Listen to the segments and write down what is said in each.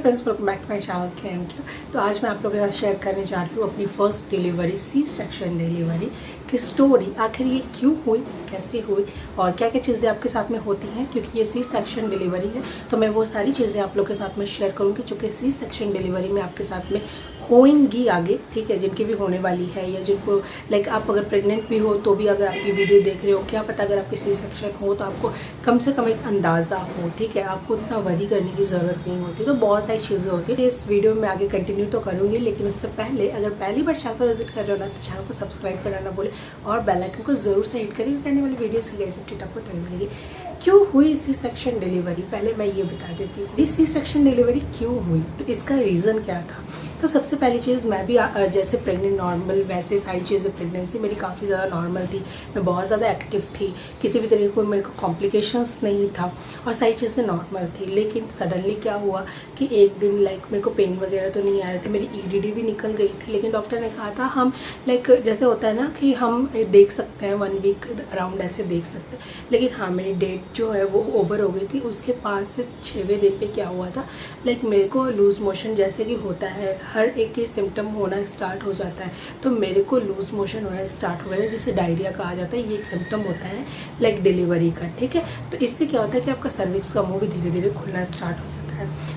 Friends, welcome back to my channel कैन क्यू। तो आज मैं आप लोगों के साथ शेयर करने जा रही हूँ अपनी first delivery, C section delivery की स्टोरी। आखिर ये क्यों हुई, कैसे हुई और क्या क्या चीज़ें आपके साथ में होती हैं, क्योंकि ये सी सेक्शन डिलीवरी है तो मैं वो सारी चीज़ें आप लोगों के साथ में शेयर करूँगी जो कि सी सेक्शन डिलीवरी में आपके साथ में होंगी आगे, ठीक है, जिनकी भी होने वाली है या जिनको लाइक आप अगर प्रेग्नेंट भी हो तो भी अगर आप ये वीडियो देख रहे हो, क्या पता अगर आपकी सी सेक्शन हो तो आपको कम से कम एक अंदाज़ा हो, ठीक है, आपको उतना वरी करने की ज़रूरत नहीं होती। तो बहुत सारी चीज़ें होती है। इस वीडियो में आगे कंटिन्यू तो करूँगी, लेकिन उससे पहले अगर पहली बार चैनल पर विजिट कर रहे हो ना तो चैनल को सब्सक्राइब करना ना भूलें और बेल आइकन को ज़रूर से हिट करिए, कहने वाली वीडियो की गैस अपडेट आपको तभी मिलेगी। क्यों हुई सी सेक्शन डिलीवरी, पहले मैं ये बता देती हूँ सी सेक्शन डिलीवरी क्यों हुई, तो इसका रीज़न क्या था। तो सबसे पहली चीज़, मैं भी जैसे प्रेग्नेंट नॉर्मल वैसे सारी चीज़ें प्रेगनेंसी मेरी काफ़ी ज़्यादा नॉर्मल थी, मैं बहुत ज़्यादा एक्टिव थी, किसी भी तरीके को मेरे को कॉम्प्लिकेशंस नहीं था और सारी चीज़ें नॉर्मल थी। लेकिन सडनली क्या हुआ कि एक दिन लाइक मेरे को पेन वगैरह तो नहीं आ रहे थे, मेरी ईडीडी भी निकल गई थी, लेकिन डॉक्टर ने कहा था हम लाइक जैसे होता है ना कि हम देख सकते हैं 1 वीक अराउंड ऐसे देख सकते हैं, लेकिन हाँ मेरी डेट जो है वो ओवर हो गई थी। उसके 5 से 6वें दिन पे क्या हुआ था, लाइक मेरे को लूज़ मोशन जैसे कि होता है, हर एक के सिम्टम होना स्टार्ट हो जाता है, तो मेरे को लूज़ मोशन होना स्टार्ट हो गया, जैसे डायरिया कहा जाता है, ये एक सिम्टम होता है लाइक डिलीवरी का, ठीक है। तो इससे क्या होता है कि आपका सर्विक्स का मुंह भी धीरे धीरे खुलना स्टार्ट हो जाता है।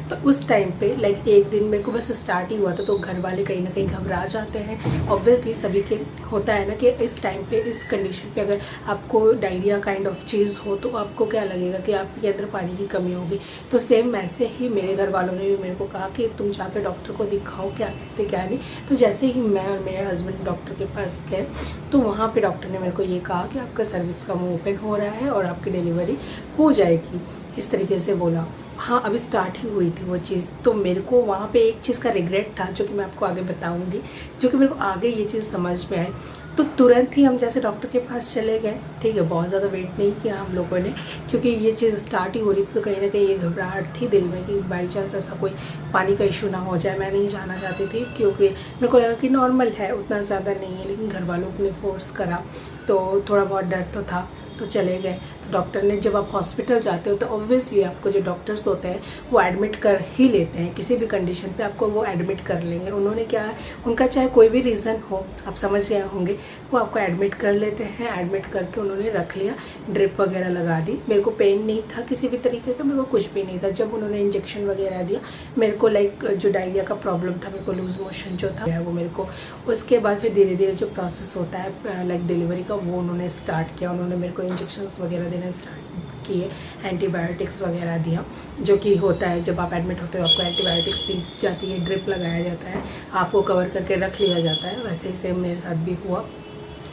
तो उस टाइम पे लाइक एक दिन मेरे को बस स्टार्ट ही हुआ था, तो घर वाले कहीं ना कहीं घबरा जाते हैं, ऑब्वियसली सभी के होता है ना कि इस टाइम पे इस कंडीशन पे अगर आपको डायरिया काइंड ऑफ चीज़ हो तो आपको क्या लगेगा कि आपके अंदर पानी की कमी होगी। तो सेम वैसे ही मेरे घर वालों ने भी मेरे को कहा कि तुम जाकर डॉक्टर को दिखाओ क्या कहते क्या नहीं। तो जैसे ही मैं और मेरे हस्बैंड डॉक्टर के पास गए तो वहाँ पे डॉक्टर ने मेरे को ये कहा कि आपका सर्विक्स का मुंह ओपन हो रहा है और आपकी डिलीवरी हो जाएगी, इस तरीके से बोला। हाँ, अभी स्टार्ट ही हुई थी वो चीज़, तो मेरे को वहाँ पे एक चीज़ का रिग्रेट था जो कि मैं आपको आगे बताऊँगी, जो कि मेरे को आगे ये चीज़ समझ में आई। तो तुरंत ही हम जैसे डॉक्टर के पास चले गए, ठीक है, बहुत ज़्यादा वेट नहीं किया हम लोगों ने, क्योंकि ये चीज़ स्टार्ट ही हो रही थी, तो कहीं ना कहीं ये घबराहट थी दिल में कि बाई चांस ऐसा कोई पानी का इशू ना हो जाए। मैं नहीं जाना चाहती थी क्योंकि मेरे को लगा कि नॉर्मल है, उतना ज़्यादा नहीं है, लेकिन घर वालों ने फोर्स करा तो थोड़ा बहुत डर तो था, तो चले गए। तो डॉक्टर ने, जब आप हॉस्पिटल जाते हो तो ऑब्वियसली आपको जो डॉक्टर्स होते हैं वो एडमिट कर ही लेते हैं, किसी भी कंडीशन पे आपको वो एडमिट कर लेंगे। उन्होंने क्या है, उनका चाहे कोई भी रीज़न हो, आप समझ गए होंगे, वो आपको एडमिट कर लेते हैं। एडमिट करके उन्होंने रख लिया, ड्रिप वगैरह लगा दी। मेरे को पेन नहीं था किसी भी तरीके का, मेरे को कुछ भी नहीं था। जब उन्होंने इंजेक्शन वगैरह दिया मेरे को, लाइक जो डायरिया का प्रॉब्लम था, मेरे को लूज़ मोशन जो था वो मेरे को, उसके बाद फिर धीरे धीरे जो प्रोसेस होता है लाइक डिलीवरी का वो उन्होंने स्टार्ट किया। उन्होंने मेरे को इंजेक्शंस वगैरह देना स्टार्ट किए, एंटीबायोटिक्स वगैरह दिया, जो कि होता है जब आप एडमिट होते हो आपको एंटीबायोटिक्स दी जाती है, ड्रिप लगाया जाता है, आपको कवर करके रख लिया जाता है। वैसे ही सेम मेरे साथ भी हुआ।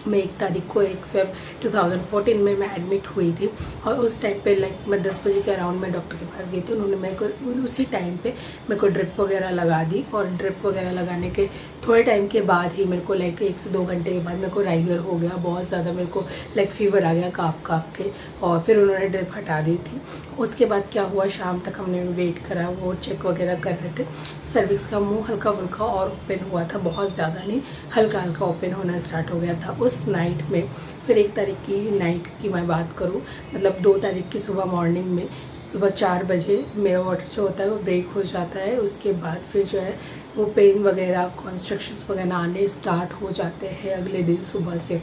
मैं 1 तारीख को 1 फेब 2014 में मैं एडमिट हुई थी और उस टाइम पे लाइक मैं 10 बजे के अराउंड में डॉक्टर के पास गई थी। उन्होंने मेरे को उसी टाइम पे मेरे को ड्रिप वगैरह लगा दी और ड्रिप वगैरह लगाने के थोड़े टाइम के बाद ही मेरे को लाइक 1 से 2 घंटे के बाद मेरे को राइगर हो गया, बहुत ज़्यादा मेरे को लाइक फीवर आ गया काँप के, और फिर उन्होंने ड्रिप हटा दी थी। उसके बाद क्या हुआ, शाम तक हमने वेट करा, वो चेक वगैरह कर रहे थे। सर्विक्स का मुँह हल्का फुल्का और ओपन हुआ था, बहुत ज़्यादा नहीं, हल्का हल्का ओपन होना स्टार्ट हो गया था उस नाइट में। फिर 1 तारीख की नाइट की मैं बात करूं, मतलब 2 तारीख की सुबह मॉर्निंग में, सुबह 4 बजे मेरा वाटर जो होता है वो ब्रेक हो जाता है। उसके बाद फिर जो है वो पेन वगैरह कॉन्स्ट्रक्शंस वगैरह आने स्टार्ट हो जाते हैं अगले दिन सुबह से।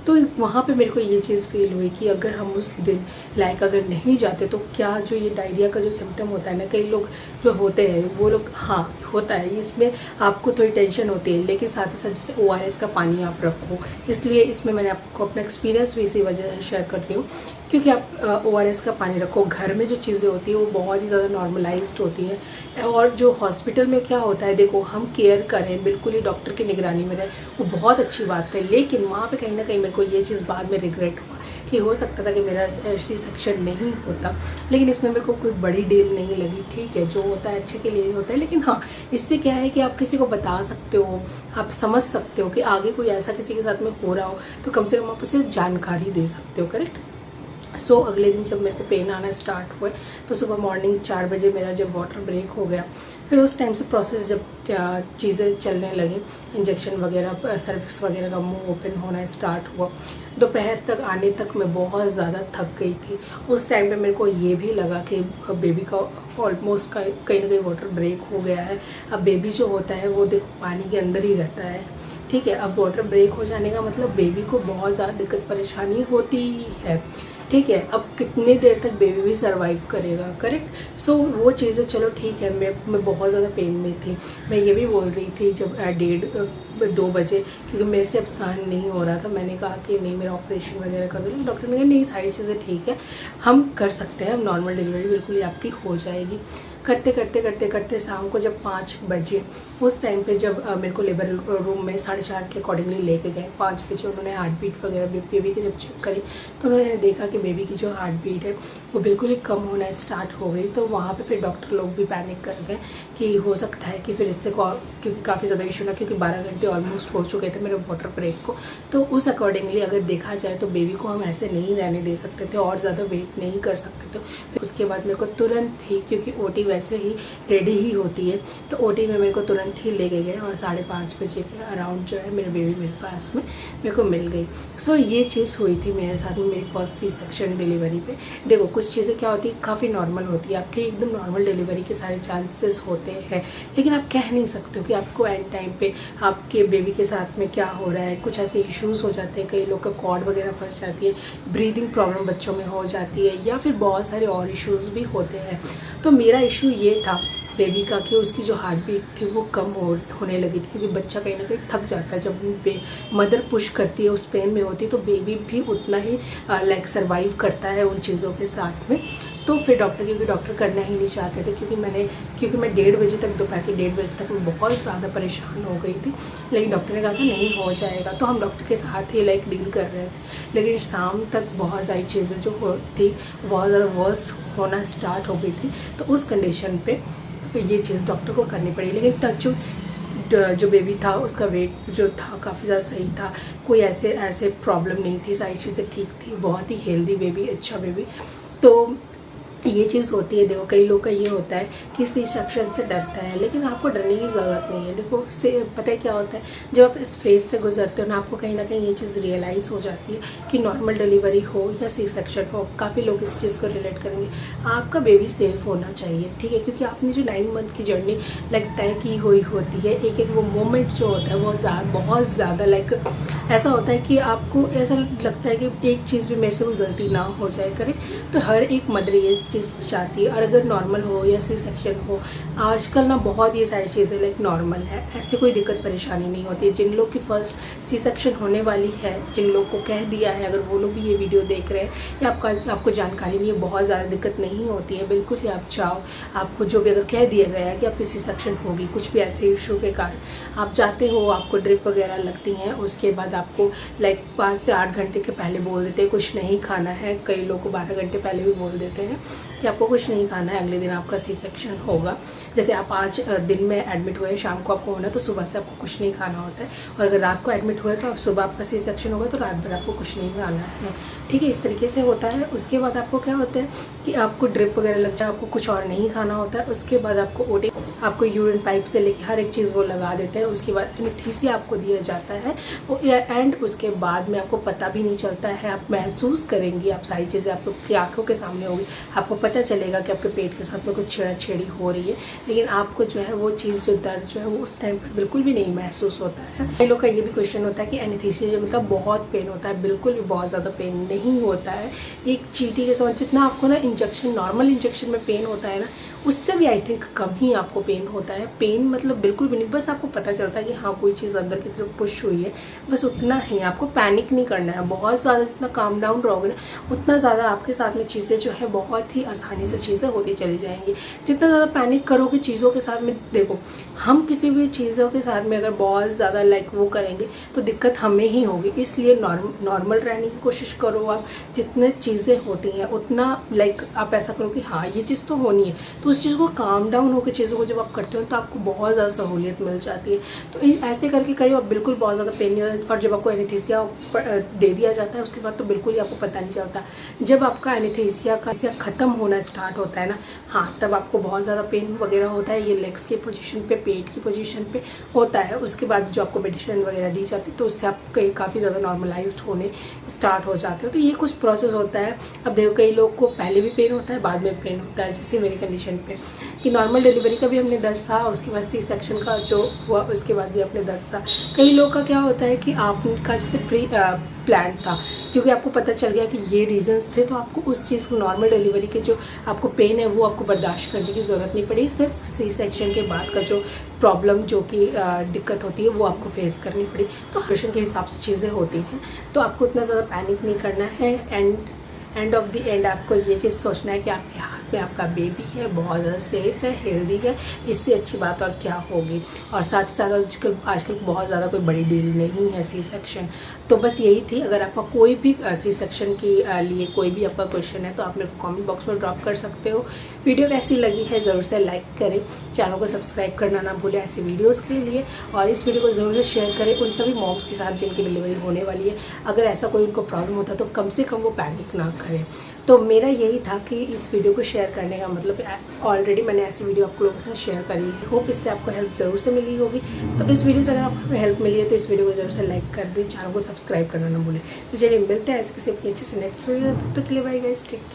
तो वहाँ पे मेरे को ये चीज़ फील हुई कि अगर हम उस दिन लाइक अगर नहीं जाते तो क्या जो ये डायरिया का जो सिम्टम होता है ना, कई लोग जो होते हैं वो लोग, हाँ होता है, इसमें आपको थोड़ी टेंशन होती है, लेकिन साथ ही साथ जैसे ORS का पानी आप रखो, इसलिए इसमें मैंने आपको अपना एक्सपीरियंस भी इसी वजह से शेयर कर रही हूँ, क्योंकि आप ORS का पानी रखो। घर में जो चीज़ें होती है वो बहुत ही ज़्यादा नॉर्मलाइज्ड होती हैं, और जो हॉस्पिटल में क्या होता है, देखो हम केयर करें, बिल्कुल ही डॉक्टर की निगरानी में रहे, वो बहुत अच्छी बात है, लेकिन वहाँ पे कहीं ना कहीं मेरे को ये चीज़ बाद में रिग्रेट हुआ कि हो सकता था कि मेरा सी सेक्शन नहीं होता, लेकिन इसमें मेरे को कोई बड़ी डील नहीं लगी। ठीक है, जो होता है अच्छे के लिए होता है, लेकिन हाँ इससे क्या है कि आप किसी को बता सकते हो, आप समझ सकते हो कि आगे कोई ऐसा किसी के साथ में हो रहा हो तो कम से कम आप उसे जानकारी दे सकते हो, करेक्ट। सो अगले दिन जब मेरे को पेन आना स्टार्ट हुए तो सुबह मॉर्निंग 4 बजे मेरा जब वाटर ब्रेक हो गया, फिर उस टाइम से प्रोसेस जब चीज़ें चलने लगी, इंजेक्शन वगैरह, सर्विक्स वगैरह का मुंह ओपन होना स्टार्ट हुआ, दोपहर तक आने तक मैं बहुत ज़्यादा थक गई थी। उस टाइम पे मेरे को ये भी लगा कि बेबी का ऑलमोस्ट कहीं ना कहीं वाटर ब्रेक हो गया है। अब बेबी जो होता है वो देखो पानी के अंदर ही रहता है, ठीक है। अब वाटर ब्रेक हो जाने का मतलब बेबी को बहुत ज़्यादा दिक्कत परेशानी होती ही है, ठीक है। अब कितनी देर तक बेबी भी सर्वाइव करेगा, करेक्ट। सो वो चीज़ें चलो ठीक है, मैं बहुत ज़्यादा पेन में थी। मैं ये भी बोल रही थी जब 1:30-2 बजे, क्योंकि मेरे से अब सहन नहीं हो रहा था। मैंने कहा कि नहीं, मेरा ऑपरेशन वगैरह कर दो। डॉक्टर ने कहा नहीं, सारी चीज़ें ठीक है, हम कर सकते हैं, हम नॉर्मल डिलीवरी बिल्कुल ही आपकी हो जाएगी। करते करते करते करते शाम को जब 5 बजे, उस टाइम पे जब मेरे को लेबर रूम में 4:30 के अकॉर्डिंगली लेके गए, 5 बजे उन्होंने हार्ट बीट वगैरह बेबी की जब चेक करी तो उन्होंने देखा कि बेबी की जो हार्ट बीट है वो बिल्कुल ही कम होना स्टार्ट हो गई। तो वहाँ पे फिर डॉक्टर लोग भी पैनिक कर गए कि हो सकता है कि फिर इससे क्योंकि काफ़ी ज़्यादा इशू ना, क्योंकि 12 घंटे ऑलमोस्ट हो चुके थे मेरे वाटर ब्रेक को। तो उस अकॉर्डिंगली अगर देखा जाए तो बेबी को हम ऐसे नहीं रहने दे सकते थे और ज़्यादा वेट नहीं कर सकते थे। फिर उसके बाद मेरे को तुरंत ही, क्योंकि ओटी वैसे ही रेडी ही होती है, तो ओटी में मेरे को तुरंत ही लेके गए और 5:30 बजे के अराउंड जो है मेरे बेबी मेरे पास में मेरे को मिल गई। सो ये चीज़ हुई थी मेरे साथ में मेरी फर्स्ट सी सेक्शन डिलीवरी पे। देखो कुछ चीज़ें क्या होती है, काफ़ी नॉर्मल होती है, आपके एकदम नॉर्मल डिलीवरी के सारे चांसेस होते हैं, लेकिन आप कह नहीं सकते हो कि आपको एंड टाइम पे आपके बेबी के साथ में क्या हो रहा है। कुछ ऐसे इश्यूज़ हो जाते हैं, कई लोग का कॉर्ड वगैरह फंस जाती है, ब्रीदिंग प्रॉब्लम बच्चों में हो जाती है, या फिर बहुत सारे और इश्यूज़ भी होते हैं। तो मेरा इशू ये था बेबी का कि उसकी जो हार्ट बीट थी वो कम होने लगी थी, क्योंकि बच्चा कहीं ना कहीं थक जाता है। जब मदर पुश करती है, उस पेन में होती है, तो बेबी भी उतना ही सर्वाइव करता है उन चीज़ों के साथ में। तो फिर क्योंकि डॉक्टर करना ही नहीं चाहते थे, क्योंकि मैं 1:30 बजे तक, दोपहर के 1:30 बजे तक मैं बहुत ज़्यादा परेशान हो गई थी। लेकिन डॉक्टर ने कहा था नहीं हो जाएगा, तो हम डॉक्टर के साथ ही डील कर रहे थे। लेकिन शाम तक बहुत सारी चीज़ें जो थी बहुत ज़्यादा वर्स्ट होना स्टार्ट हो गई थी। तो उस कंडीशन पे ये चीज़ डॉक्टर को करनी पड़ी। लेकिन टच जो बेबी था उसका वेट जो था काफ़ी ज़्यादा सही था, कोई ऐसे प्रॉब्लम नहीं थी, सारी चीज़ें ठीक थी, बहुत ही हेल्दी बेबी, अच्छा बेबी। तो ये चीज़ होती है। देखो कई लोग का ये होता है कि सी सेक्शन से डरता है, लेकिन आपको डरने की ज़रूरत नहीं है। देखो पता है क्या होता है, जब आप इस फेज से गुजरते हो ना, आपको कहीं ना कहीं ये चीज़ रियलाइज़ हो जाती है कि नॉर्मल डिलीवरी हो या सी सेक्शन हो, काफ़ी लोग इस चीज़ को रिलेट करेंगे, आपका बेबी सेफ़ होना चाहिए, ठीक है। क्योंकि आपने जो 9 मंथ की जर्नी तय की हुई होती है, एक एक वो मोमेंट जो होता है वो बहुत ज़्यादा ऐसा होता है कि आपको ऐसा लगता है कि एक चीज़ भी मेरे से कोई गलती ना हो जाए, करेक्ट। तो हर एक मदर ये चीज़ चाहती है, और अगर नॉर्मल हो या सी सेक्शन हो, आजकल ना बहुत ये सारी चीज़ें नॉर्मल है, ऐसे कोई दिक्कत परेशानी नहीं होती है। जिन लोग की फर्स्ट सी सेक्शन होने वाली है, जिन लोग को कह दिया है, अगर वो लोग भी ये वीडियो देख रहे हैं या आपको जानकारी नहीं है, बहुत ज़्यादा दिक्कत नहीं होती है, बिल्कुल ही आप चाहो, आपको जो भी अगर कह दिया गया है कि आपकी सी सेक्शन होगी, कुछ भी ऐसे इशू के कारण आप जाते हो, आपको ड्रिप वगैरह लगती हैं, उसके बाद आपको 5 से 8 घंटे के पहले बोल देते हैं कुछ नहीं खाना है। कई लोग को 12 घंटे पहले भी बोल देते हैं कि आपको कुछ नहीं खाना है, अगले दिन आपका सी सेक्शन होगा। जैसे आप आज दिन में एडमिट हुए, शाम को आपको होना है, तो सुबह से आपको कुछ नहीं खाना होता है, और अगर रात को एडमिट हुए तो सुबह आपका सी सेक्शन होगा, तो रात भर आपको कुछ नहीं खाना है, ठीक है। इस तरीके से होता है। उसके बाद आपको क्या होता है कि आपको ड्रिप वगैरह लग जाए, आपको कुछ और नहीं खाना होता है। उसके बाद आपको ओटी, आपको यूरिन पाइप से लेके हर एक चीज़ वो लगा देते हैं। उसके बाद एनेस्थीसिया आपको दिया जाता है, एंड उसके बाद में आपको पता भी नहीं चलता है, आप महसूस करेंगी, आप सारी चीज़ें आपकी आंखों के सामने होगी, आपको पता चलेगा कि आपके पेट के साथ में कुछ छेड़ा-छेड़ी हो रही है, लेकिन आपको जो है वो चीज़, जो दर्द जो है वो उस टाइम पर बिल्कुल भी नहीं महसूस होता है। कई लोग का ये भी क्वेश्चन होता है कि एनेस्थीसिया जो मतलब बहुत पेन होता है, बिल्कुल भी बहुत ज़्यादा पेन नहीं होता है। एक चींटी के समान जितना आपको ना इंजेक्शन, नॉर्मल इंजेक्शन में पेन होता है ना, उससे भी आई थिंक कम ही आपको पेन होता है। पेन मतलब बिल्कुल भी नहीं, बस आपको पता चलता है कि हाँ कोई चीज़ अंदर की तरफ पुश हुई है, बस उतना ही। आपको पैनिक नहीं करना है, बहुत ज़्यादा जितना काम डाउन रहोगे ना, उतना ज़्यादा आपके साथ में चीज़ें जो है बहुत ही आसानी से चीज़ें होती चली जाएंगी। जितना ज़्यादा पैनिक करोगे चीज़ों के साथ में, देखो हम किसी भी चीज़ों के साथ में अगर बहुत ज़्यादा वो करेंगे तो दिक्कत हमें ही होगी। इसलिए नॉर्मल रहने की कोशिश करो। आप जितने चीज़ें होती हैं उतना आप ऐसा करो कि हाँ ये चीज़ तो होनी है, तो उस चीज़ को काम डाउन होकर चीज़ों को जब आप करते हो तो आपको बहुत ज़्यादा सहूलियत मिल जाती है। तो ऐसे करके करिए और बिल्कुल बहुत ज़्यादा पेन नहीं होता। और जब आपको एनेस्थीसिया दे दिया जाता है उसके बाद तो बिल्कुल ही आपको पता नहीं चलता। जब आपका एनेस्थीसिया का ख़त्म होना स्टार्ट होता है ना, हाँ, तब आपको बहुत ज़्यादा पेन वगैरह होता है। ये लेग्स की पोजीशन पे, पेट की पोजीशन पे होता है। उसके बाद जो आपको मेडिसिन वगैरह दी जाती है तो उससे आप काफ़ी ज़्यादा नॉर्मलाइज्ड होने स्टार्ट हो जाते हो। तो ये कुछ प्रोसेस होता है। अब देखो कई लोग को पहले भी पेन होता है, बाद में पेन होता है, जैसे मेरी कंडीशन पे कि नॉर्मल डिलीवरी का भी हमने दर्द सहा, उसके बाद सी सेक्शन का जो हुआ उसके बाद भी अपने दर्द सहा। कई लोग का क्या होता है कि आपका जैसे प्री प्लान था, क्योंकि आपको पता चल गया कि ये रीजंस थे, तो आपको उस चीज़ को नॉर्मल डिलीवरी के जो आपको पेन है वो आपको बर्दाश्त करने की ज़रूरत नहीं पड़ी। सिर्फ सी सेक्शन के बाद का जो प्रॉब्लम जो कि दिक्कत होती है वो आपको फेस करनी पड़ी। तो ऑपरेशन के हिसाब से चीज़ें होती हैं, तो आपको उतना ज़्यादा पैनिक नहीं करना है। एंड ऑफ द एंड आपको ये चीज़ सोचना है कि आपके हाथ में आपका बेबी है, बहुत ज़्यादा सेफ़ है, हेल्दी है, इससे अच्छी बात और क्या होगी। और साथ ही साथ आजकल बहुत ज़्यादा कोई बड़ी डील नहीं है सी सेक्शन। तो बस यही थी। अगर आपका कोई भी सी सेक्शन के लिए कोई भी आपका क्वेश्चन है तो आप मेरे को कमेंट बॉक्स में ड्रॉप कर सकते हो। वीडियो कैसी लगी है ज़रूर से लाइक करें, चैनल को सब्सक्राइब करना ना भूलें ऐसी वीडियोज़ के लिए। और इस वीडियो को ज़रूर से शेयर करें उन सभी मॉम्स के साथ जिनकी डिलीवरी होने वाली है। अगर ऐसा कोई उनको प्रॉब्लम होता तो कम से कम वो पैनिक ना करें। तो मेरा यही था कि इस वीडियो को शेयर करने का मतलब, ऑलरेडी मैंने ऐसी वीडियो आप लोगों के साथ शेयर करी है। होप इससे आपको हेल्प ज़रूर से मिली होगी। तो इस वीडियो से अगर आपको हेल्प मिली है तो इस वीडियो को ज़रूर से लाइक कर दें, चैनल को सब्सक्राइब करना ना भूलें। तो चलिए मिलते हैं ऐसे किसी अपनी अच्छे से नेक्स्ट वीडियो। तब तक के लिए बाय गाइस, टेक केयर।